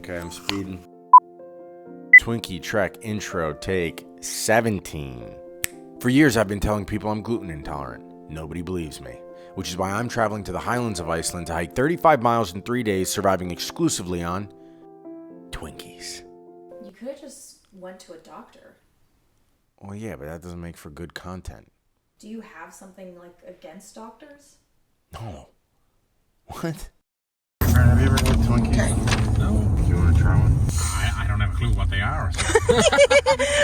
Okay, I'm speeding. Twinkie Trek intro take 17. For years I've been telling people I'm gluten intolerant. Nobody believes me, which is why I'm traveling to the highlands of Iceland to hike 35 miles in 3 days, surviving exclusively on Twinkies. You could have just went to a doctor. Well, yeah, but that doesn't make for good content. Do you have something like against doctors? No. What? Have you ever had Twinkies? No. Do you want to try one? I don't have a clue what they are. So.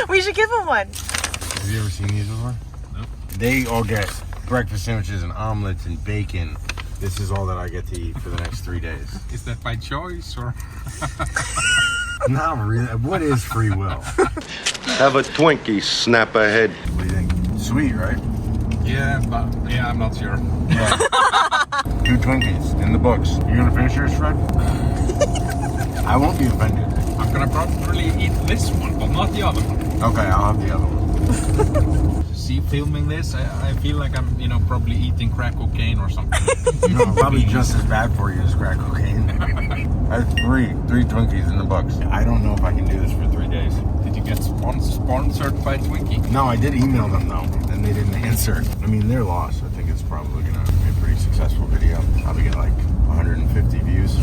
We should give him one. Have you ever seen these before? No. They all get breakfast sandwiches and omelets and bacon. This is all that I get to eat for the next 3 days. Is that by choice or? Not really. What is free will? Have a Twinkie, snap ahead. What do you think? Sweet, right? Yeah, but I'm not sure. 2 Twinkies in the books. You gonna finish yours, Fred? I won't be offended. I'm gonna probably eat this one, but not the other one. Okay, I'll have the other one. See, filming this, I feel like I'm, probably eating crack cocaine or something. Probably just as bad for you as crack cocaine. I have three Twinkies in the books. I don't know if I can do this for 3 days. Did you get sponsored by Twinkie? No, I did email them though, and they didn't answer. I mean, they're lost. I think it's probably gonna be a pretty successful video. Probably get like 150 views.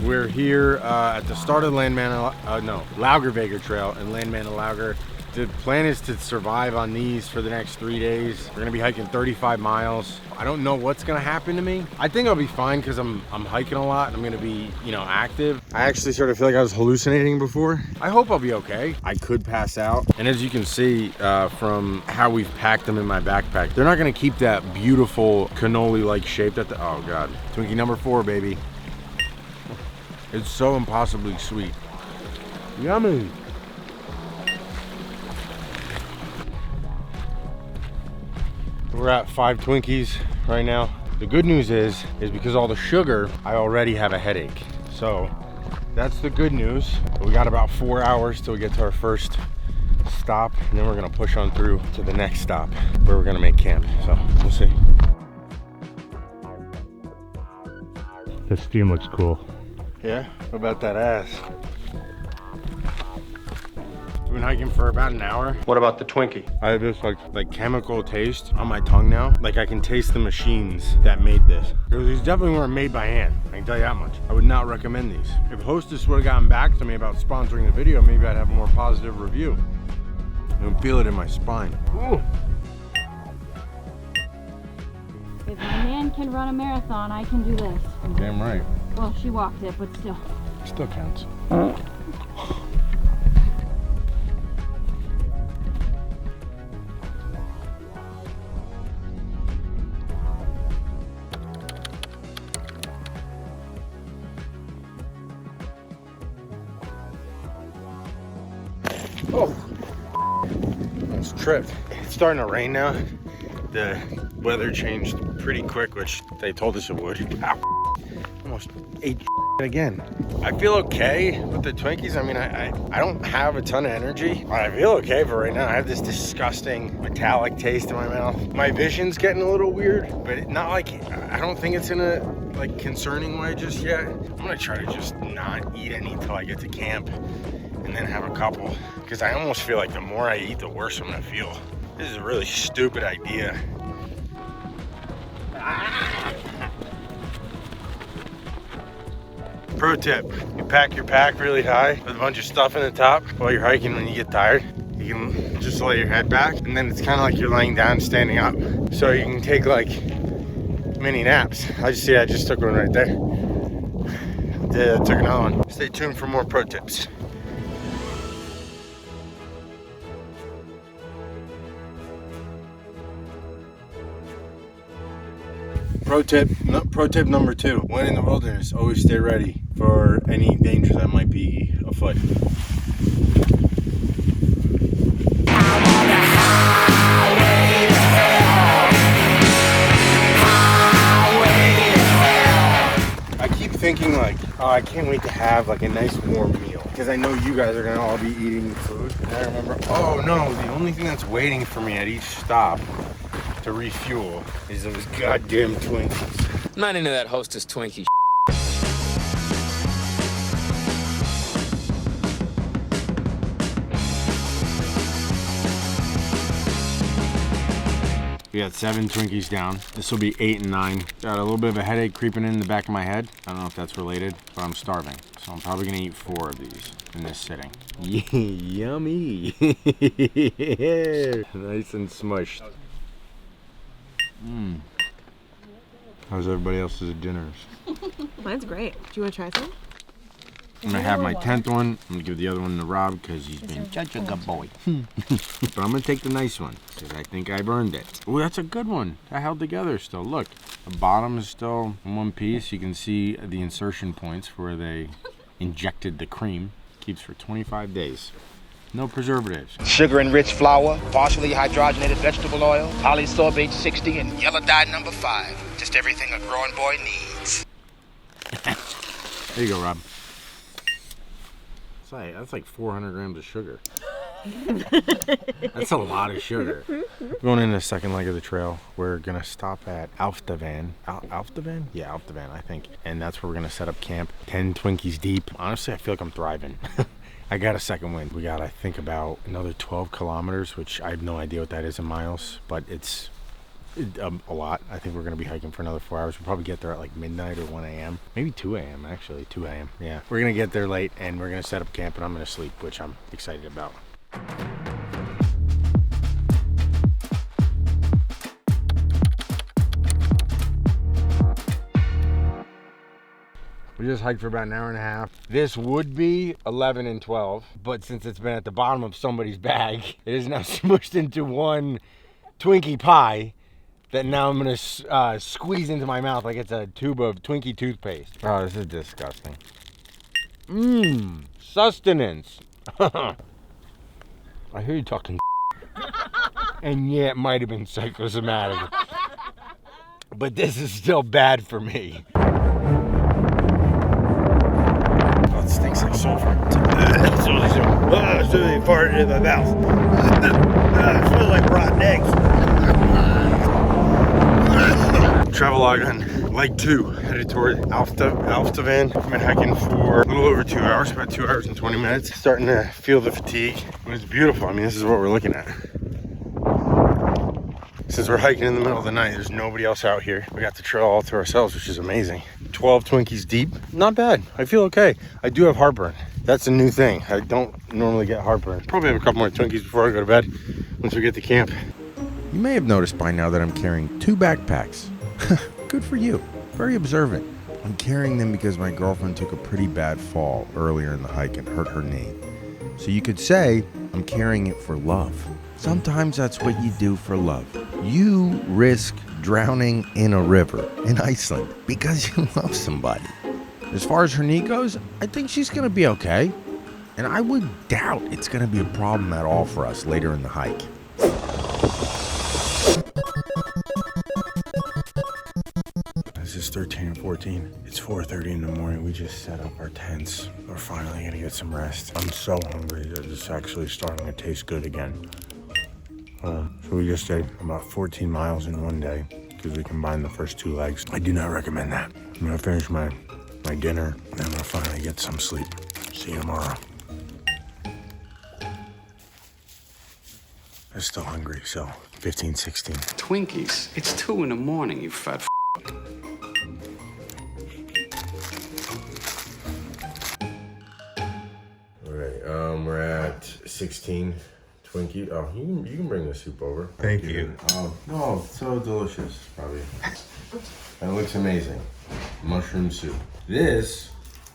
We're here at the start of Laugavegur Trail in Landman and Lauger. The plan is to survive on these for the next 3 days. We're gonna be hiking 35 miles. I don't know what's gonna happen to me. I think I'll be fine because I'm hiking a lot and I'm gonna be, active. I actually sort of feel like I was hallucinating before. I hope I'll be okay. I could pass out. And as you can see from how we've packed them in my backpack, they're not gonna keep that beautiful cannoli-like shape that oh God. Twinkie number 4, baby. It's so impossibly sweet. Yummy. We're at 5 Twinkies right now. The good news is because all the sugar, I already have a headache. So that's the good news. We got about 4 hours till we get to our first stop, and then we're gonna push on through to the next stop where we're gonna make camp. So we'll see. This steam looks cool. Yeah, what about that ass? We've been hiking for about an hour. What about the Twinkie? I have this like chemical taste on my tongue now. Like I can taste the machines that made this. These definitely weren't made by hand, I can tell you that much. I would not recommend these. If Hostess would have gotten back to me about sponsoring the video, maybe I'd have a more positive review. I can feel it in my spine. Ooh. If my man can run a marathon, I can do this. Damn right. Well, she walked it, but still. Still counts. Oh, almost tripped. It's starting to rain now. The weather changed pretty quick, which they told us it would. Ow. Almost ate again. I feel okay with the Twinkies. I mean, I don't have a ton of energy. I feel okay for right now. I have this disgusting metallic taste in my mouth. My vision's getting a little weird, but not like, I don't think it's in a concerning way just yet. I'm gonna try to just not eat any until I get to camp and then have a couple, because I almost feel like the more I eat, the worse I'm gonna feel. This is a really stupid idea. Pro tip, you pack your pack really high with a bunch of stuff in the top while you're hiking. When you get tired, you can just lay your head back, and then it's kind of like you're laying down, standing up. So you can take like mini naps. I just took one right there. I took another one. Stay tuned for more pro tips. Pro tip number 2. When in the wilderness, always stay ready for any danger that might be afoot. I keep thinking like, oh, I can't wait to have like a nice warm meal. because I know you guys are gonna all be eating food. And I remember, oh no, the only thing that's waiting for me at each stop to refuel is those goddamn Twinkies. I'm not into that Hostess Twinkie. We got 7 Twinkies down. This will be 8 and 9. Got a little bit of a headache creeping in the back of my head. I don't know if that's related, but I'm starving. So I'm probably gonna eat 4 of these in this sitting. Yummy. Nice and smushed. How's everybody else's dinners? Mine's great. Do you want to try some? I'm gonna have my 10th one. I'm gonna give the other one to Rob because he's been such a good boy. But I'm gonna take the nice one because I think I've earned it. Oh, that's a good one. That held together still. Look, the bottom is still in one piece. You can see the insertion points where they injected the cream. Keeps for 25 days. No preservatives. Sugar-enriched flour, partially hydrogenated vegetable oil, polysorbate 60, and yellow dye number 5. Just everything a growing boy needs. There you go, Rob. That's like 400 grams of sugar. That's a lot of sugar. Going into the second leg of the trail, we're gonna stop at Laugavegur. Laugavegur? Yeah, Laugavegur, I think. And that's where we're gonna set up camp. 10 Twinkies deep. Honestly, I feel like I'm thriving. I got a second wind. We got, I think, about another 12 kilometers, which I have no idea what that is in miles, but it's a lot. I think we're going to be hiking for another 4 hours. We'll probably get there at like midnight or 1 a.m. Maybe 2 a.m. actually. 2 a.m. Yeah. We're going to get there late and we're going to set up camp and I'm going to sleep, which I'm excited about. We just hiked for about an hour and a half. This would be 11 and 12, but since it's been at the bottom of somebody's bag, it is now smushed into one Twinkie pie that now I'm gonna squeeze into my mouth like it's a tube of Twinkie toothpaste. Oh, this is disgusting. Sustenance. I hear you talking and yeah, it might have been psychosomatic, but this is still bad for me. Oh, it stinks like sulfur. It's really farted in my mouth. It smells like rotten eggs. Travelogue on leg 2, headed toward Laugavegur. I've been hiking for a little over 2 hours, about 2 hours and 20 minutes. Starting to feel the fatigue, but it's beautiful. I mean, this is what we're looking at. Since we're hiking in the middle of the night, there's nobody else out here. We got the trail all to ourselves, which is amazing. 12 Twinkies deep, not bad. I feel okay. I do have heartburn. That's a new thing. I don't normally get heartburn. Probably have a couple more Twinkies before I go to bed once we get to camp. You may have noticed by now that I'm carrying 2 backpacks. Good for you. Very observant. I'm carrying them because my girlfriend took a pretty bad fall earlier in the hike and hurt her knee. So you could say I'm carrying it for love. Sometimes that's what you do for love. You risk drowning in a river in Iceland because you love somebody. As far as her knee goes, I think she's gonna be okay. And I would doubt it's gonna be a problem at all for us later in the hike. This is 13 and 14. It's 4:30 in the morning. We just set up our tents. We're finally gonna get some rest. I'm so hungry that it's actually starting to taste good again. So we just did about 14 miles in one day because we combined the first 2 legs. I do not recommend that. I'm gonna finish my dinner and I'm gonna finally get some sleep. See you tomorrow. I'm still hungry, so 15, 16. Twinkies? It's 2 in the morning, you fat f***. All right, we're at 16 Twinkie. Oh, you can bring the soup over. Thank you. Oh, so delicious, probably. That looks amazing. Mushroom soup. This,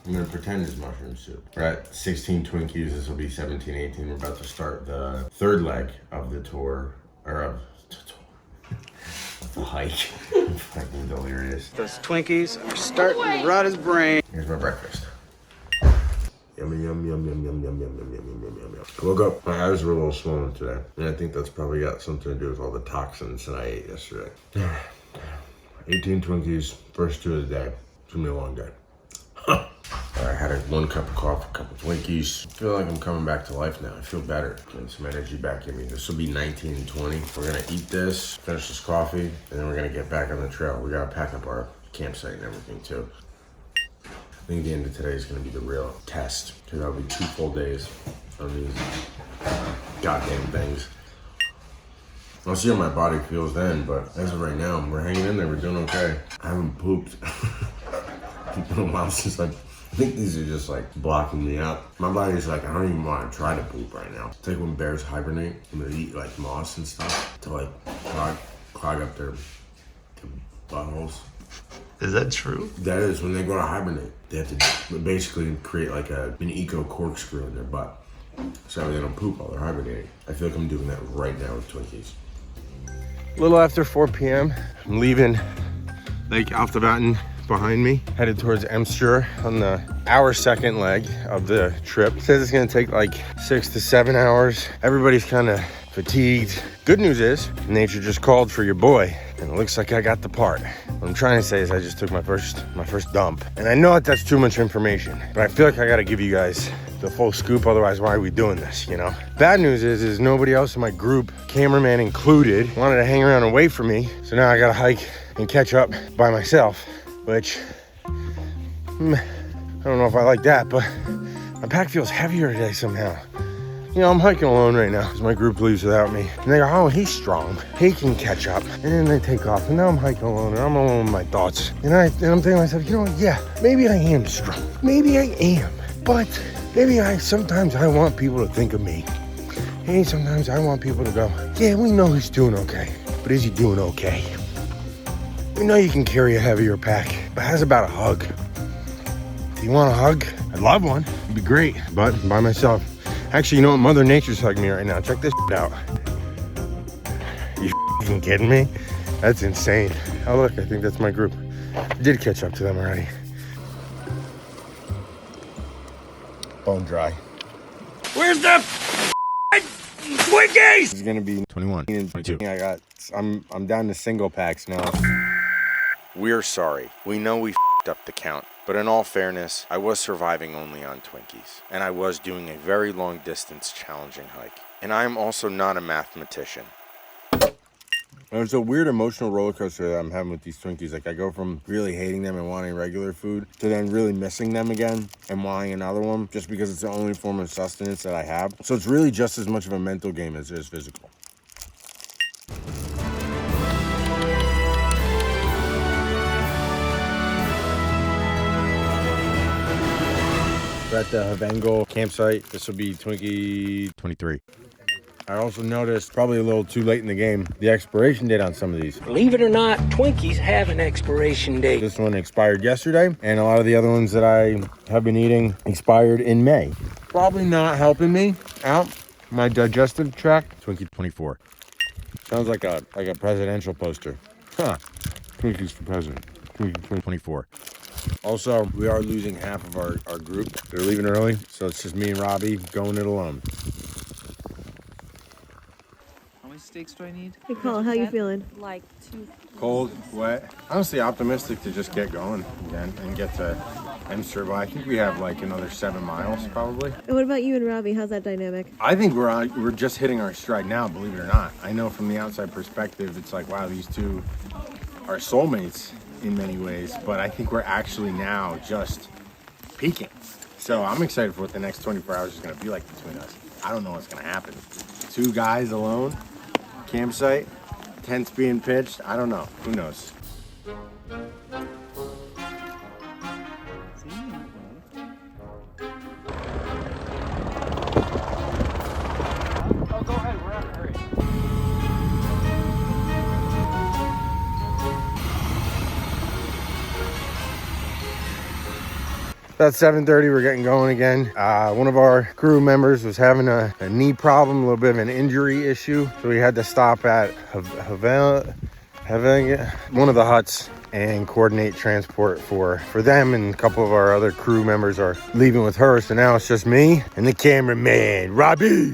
I'm gonna pretend is mushroom soup. We're at 16 Twinkies. This will be 17, 18. We're about to start the 3rd leg of the tour, or of the hike. I'm fucking delirious. Those Twinkies are starting to rot his brain. Here's my breakfast. Yummy, yum, yum, yum, yum, yum, yum, yum, yum, yum, yum, yum. I woke up, my eyes were a little swollen today. And I think that's probably got something to do with all the toxins that I ate yesterday. 18 Twinkies, first 2 of the day. It's gonna be a long day. I had 1 cup of coffee, a couple Twinkies. I feel like I'm coming back to life now. I feel better. Getting some energy back in me. This will be 19 and 20. We're gonna eat this, finish this coffee, and then we're gonna get back on the trail. We gotta pack up our campsite and everything too. I think the end of today is gonna be the real test, because that'll be 2 full days on these goddamn things. I'll see how my body feels then, but as of right now, we're hanging in there, we're doing okay. I haven't pooped. It's been a while since I think these are just like blocking me out. My body's like, I don't even want to try to poop right now. It's like when bears hibernate and they eat like moss and stuff to like clog up their buttholes. Is that true? That is, when they go to hibernate, they have to basically create like an eco corkscrew in their butt. So they don't poop while they're hibernating. I feel like I'm doing that right now with Twinkies. A little after 4 p.m. I'm leaving Lake Altevatten behind me, headed towards Emster on our second leg of the trip. It says it's gonna take like 6 to 7 hours. Everybody's kind of fatigued. Good news is, nature just called for your boy, and it looks like I got the part. What I'm trying to say is I just took my first dump. And I know that that's too much information, but I feel like I gotta give you guys the full scoop, otherwise why are we doing this, you know? Bad news is nobody else in my group, cameraman included, wanted to hang around and wait for me. So now I gotta hike and catch up by myself, which, I don't know if I like that, but my pack feels heavier today somehow. You know, I'm hiking alone right now because my group leaves without me. And they go, oh, he's strong. He can catch up. And then they take off. And now I'm hiking alone and I'm alone with my thoughts. And I'm thinking to myself, you know what? Yeah, maybe I am strong. Maybe I am. But maybe sometimes I want people to think of me. Hey, sometimes I want people to go, yeah, we know he's doing okay. But is he doing okay? We know you can carry a heavier pack. But how's about a hug? Do you want a hug? I'd love one. It'd be great. But by myself. Actually, you know what? Mother Nature's hugging me right now. Check this out. You f***ing kidding me? That's insane. Oh, look, I think that's my group. I did catch up to them already. Bone dry. Where's the Twinkies? It's gonna be 21 and 22. I'm down to single packs now. We're sorry. We know we f***ed up the count. But in all fairness, I was surviving only on Twinkies, and I was doing a very long distance challenging hike. And I'm also not a mathematician. It's a weird emotional roller coaster that I'm having with these Twinkies. Like I go from really hating them and wanting regular food to then really missing them again and wanting another one just because it's the only form of sustenance that I have. So it's really just as much of a mental game as it is physical. We're at the Laugavegur campsite. This will be Twinkie 23. I also noticed, probably a little too late in the game, the expiration date on some of these. Believe it or not, Twinkies have an expiration date. This one expired yesterday, and a lot of the other ones that I have been eating expired in May. Probably not helping me out, my digestive tract. Twinkie 24. Sounds like a presidential poster. Huh. Twinkies for president. Twinkie 24. Also, we are losing half of our group. They're leaving early, so it's just me and Robbie going it alone. How many steaks do I need? Hey, Colin, how you feeling? Like 2. Cold, wet. Honestly optimistic to just get going again and get to Emster. But I think we have like another 7 miles probably. And what about you and Robbie? How's that dynamic? I think we're just hitting our stride now, believe it or not. I know from the outside perspective, it's like, wow, these two are soulmates in many ways, but I think we're actually now just peaking. So I'm excited for what the next 24 hours is going to be like between us. I don't know what's going to happen. 2 guys alone, campsite, tents being pitched. I don't know. Who knows? Oh, go ahead. We're out of hurry. About 7:30, we're getting going again. One of our crew members was having a knee problem, a little bit of an injury issue. So we had to stop at one of the huts and coordinate transport for them. And a couple of our other crew members are leaving with her. So now it's just me and the cameraman, Robbie.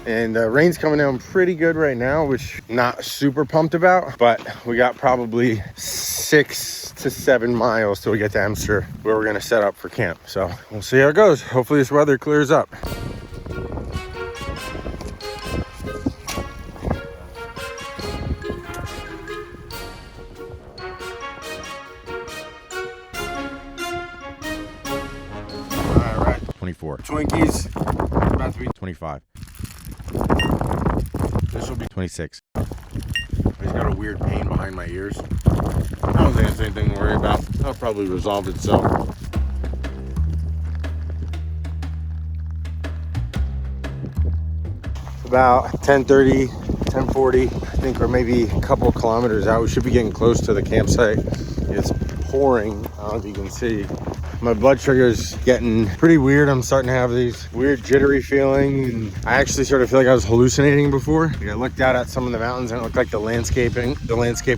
And rain's coming down pretty good right now, which not super pumped about, but we got probably 6 to 7 miles till we get to Amster, where we're gonna set up for camp. So we'll see how it goes. Hopefully this weather clears up. All right, 24. Twinkies, about to be 25. This will be 26. I just got a weird pain behind my ears. I don't think it's anything to worry about. That'll probably resolve itself. About 10:30, 10:40, I think, or maybe a couple of kilometers out. We should be getting close to the campsite. It's pouring. I don't know if you can see. My blood sugar is getting pretty weird. I'm starting to have these weird jittery feelings. And I actually sort of feel like I was hallucinating before. Like I looked out at some of the mountains and it looked like the landscape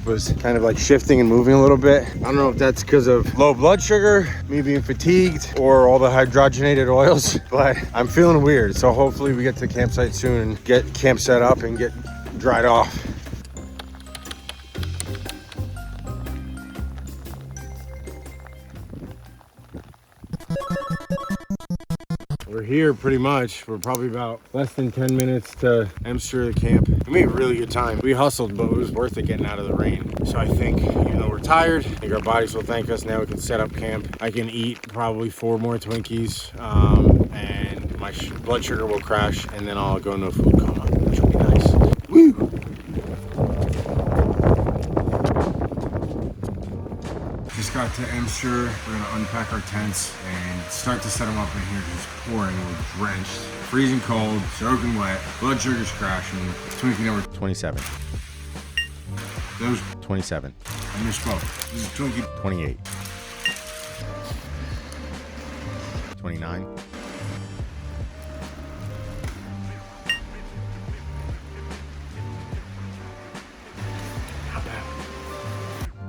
was kind of like shifting and moving a little bit. I don't know if that's because of low blood sugar, me being fatigued, or all the hydrogenated oils, but I'm feeling weird. So hopefully we get to the campsite soon and get camp set up and get dried off. We're here pretty much. We're probably about less than 10 minutes to Amster, the camp. We made a really good time. We hustled, but it was worth it getting out of the rain. So I think, even though we're tired, I think our bodies will thank us. Now we can set up camp. I can eat probably 4 more Twinkies, and my blood sugar will crash, and then I'll go into a food coma, which will be nice. Woo! Just got to Amster. We're gonna unpack our tents and start to set them up in here. It's pouring, we're drenched, freezing cold, soaking wet, blood sugar's crashing. Twinkie number 27. Those 27. I misspoke. This is Twinkie 28. 29. Not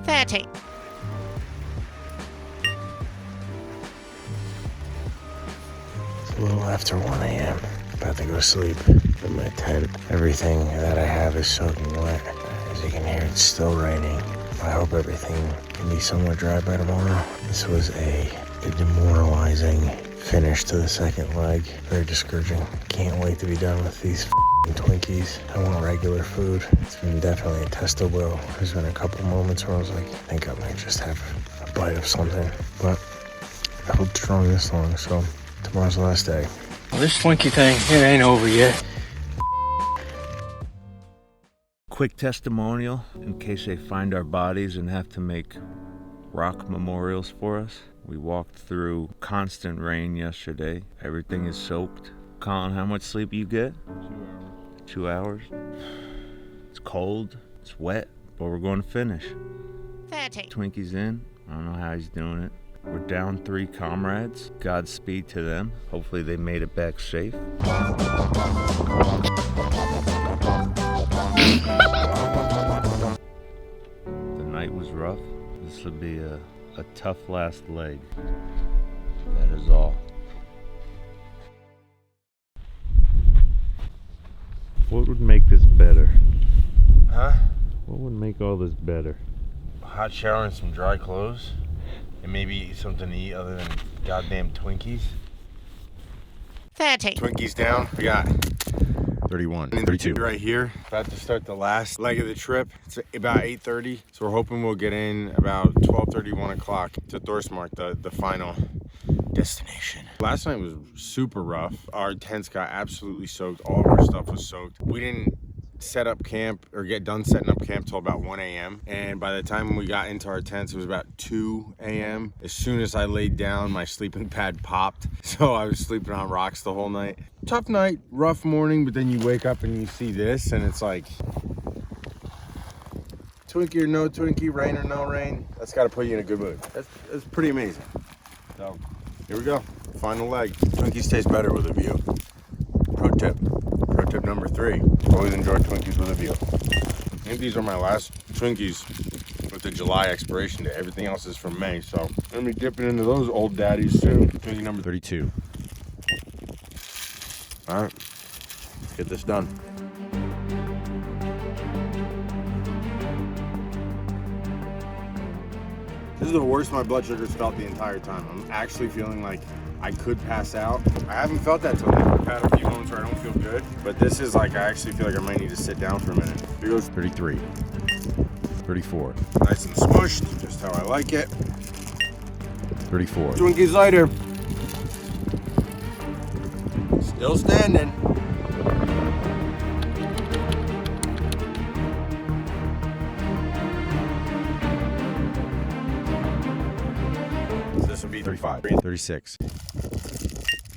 bad. 30. A little after 1 a.m. About to go to sleep in my tent. Everything that I have is soaking wet. As you can hear, it's still raining. I hope everything can be somewhat dry by tomorrow. This was a demoralizing finish to the second leg. Very discouraging. Can't wait to be done with these Twinkies. I want regular food. It's been definitely a test of will. There's been a couple moments where I was like, I think I might just have a bite of something. But I held strong this long, so tomorrow's the last day. Well, this Twinkie thing, it ain't over yet. Quick testimonial in case they find our bodies and have to make rock memorials for us. We walked through constant rain yesterday. Everything is soaked. Colin, how much sleep you get? 2 hours. 2 hours? It's cold, it's wet, but we're going to finish. 30. Twinkie's in. I don't know how he's doing it. We're down 3 comrades. Godspeed to them. Hopefully they made it back safe. The night was rough. This would be a tough last leg. That is all. What would make this better? Huh? What would make all this better? A hot shower and some dry clothes. And maybe something to eat other than goddamn Twinkies. 30. Twinkies down. We got 31. and 32. Right here. About to start the last leg of the trip. It's about 8:30. So we're hoping we'll get in about 12:30, 1 o'clock to Thorsmark, the final destination. Last night was super rough. Our tents got absolutely soaked. All of our stuff was soaked. We didn't set up camp or get done setting up camp till about 1 a.m. and by the time we got into our tents it was about 2 a.m. As soon as I laid down, my sleeping pad popped, so I was sleeping on rocks the whole night. Tough night, rough morning, but then you wake up and you see this and it's like Twinkie or no Twinkie, rain or no rain, that's got to put you in a good mood. That's pretty amazing. So here we go, final leg. Twinkies taste better with a view. Pro tip number 3, always enjoy Twinkies with a view. I think these are my last Twinkies with the July expiration date. Everything else is from May, so I'm gonna be dipping into those old daddies soon. Twinkie number 32. All right, get this done. This is the worst my blood sugar's felt the entire time. I'm actually feeling like I could pass out. I haven't felt that till now. I've had a few moments where I don't feel good, but this is like, I actually feel like I might need to sit down for a minute. Here goes 33, 34. Nice and smushed, just how I like it. 34. Twinkies later. Still standing. This would be 35, 36.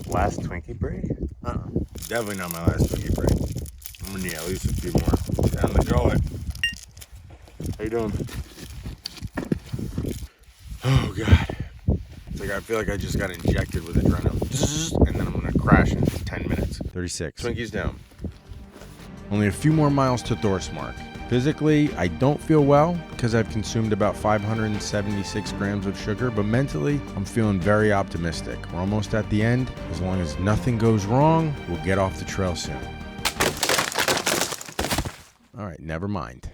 Last Twinkie break? Definitely not my last Twinkie break. I'm gonna need at least a few more. Down the gullet. How you doing? Oh God. It's like I feel like I just got injected with adrenaline. And then I'm gonna crash in 10 minutes. 36. Twinkies down. Only a few more miles to Thorsmark. Physically, I don't feel well because I've consumed about 576 grams of sugar, but mentally, I'm feeling very optimistic. We're almost at the end. As long as nothing goes wrong, we'll get off the trail soon. All right, never mind.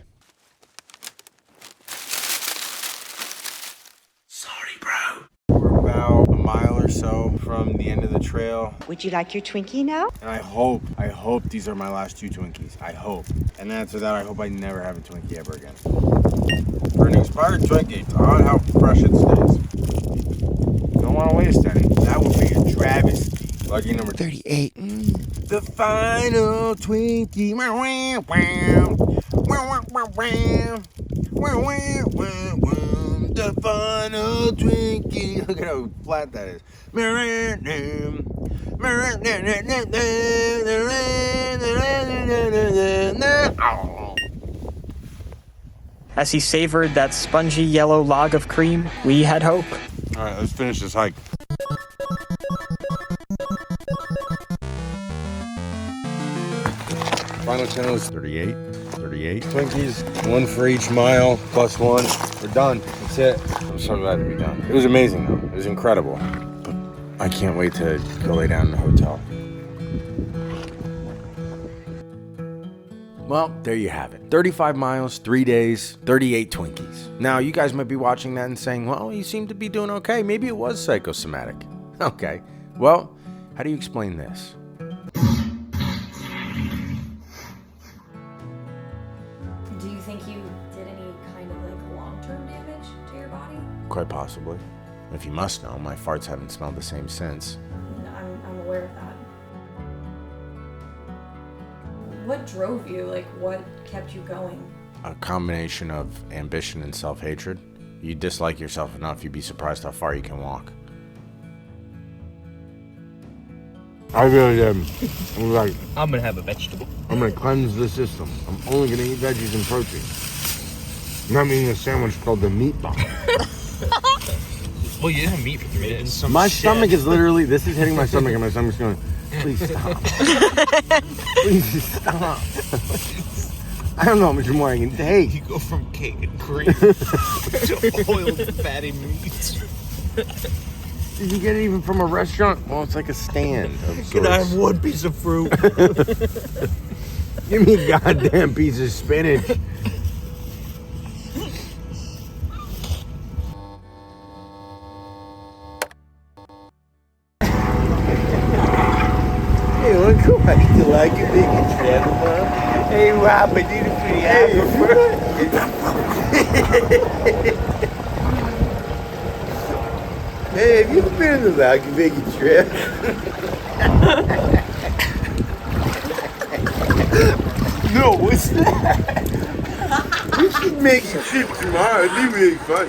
Sorry, bro. We're about a mile or so from the end of the trail. Would you like your Twinkie now? And I hope these are my last 2 Twinkies. I hope. And after that, I hope I never have a Twinkie ever again. For an expired Twinkie, it's odd how fresh it stays. Don't want to waste any. That would be a travesty. Lucky number 38. The final Twinkie. The final Twinkie. Look at how flat that is. As he savored that spongy yellow log of cream, we had hope. All right, let's finish this hike. Final channel is 38. 38 Twinkies, 1 for each mile, plus 1. We're done. That's it. I'm so glad to be done. It was amazing though. It was incredible. But I can't wait to go lay down in the hotel. Well, there you have it. 35 miles, 3 days, 38 Twinkies. Now, you guys might be watching that and saying, well, you seem to be doing okay. Maybe it was psychosomatic. Okay. Well, how do you explain this? Do you think you did any kind of like long-term damage to your body? Quite possibly. If you must know, my farts haven't smelled the same since. I'm aware of that. What drove you? Like, what kept you going? A combination of ambition and self-hatred. You dislike yourself enough, you'd be surprised how far you can walk. I really am. I'm like, I'm gonna have a vegetable. I'm gonna cleanse the system. I'm only gonna eat veggies and protein. I'm eating a sandwich called the meatball. Well, you didn't have meat for 3 days. My stomach is literally, this is hitting my stomach and my stomach's going, please stop. Please stop. I don't know how much more I can take. You go from cake and cream to oiled fatty meats. Did you get it even from a restaurant? Well, it's like a stand of sorts. Can I have 1 piece of fruit? Give me a goddamn piece of spinach. Hey, look who I do like you big and travel, huh? Hey, Rob, I did it for the Hey, have you ever been to the Laugavegur trip? No, what's that? We should make a trip tomorrow. It'd be really fun.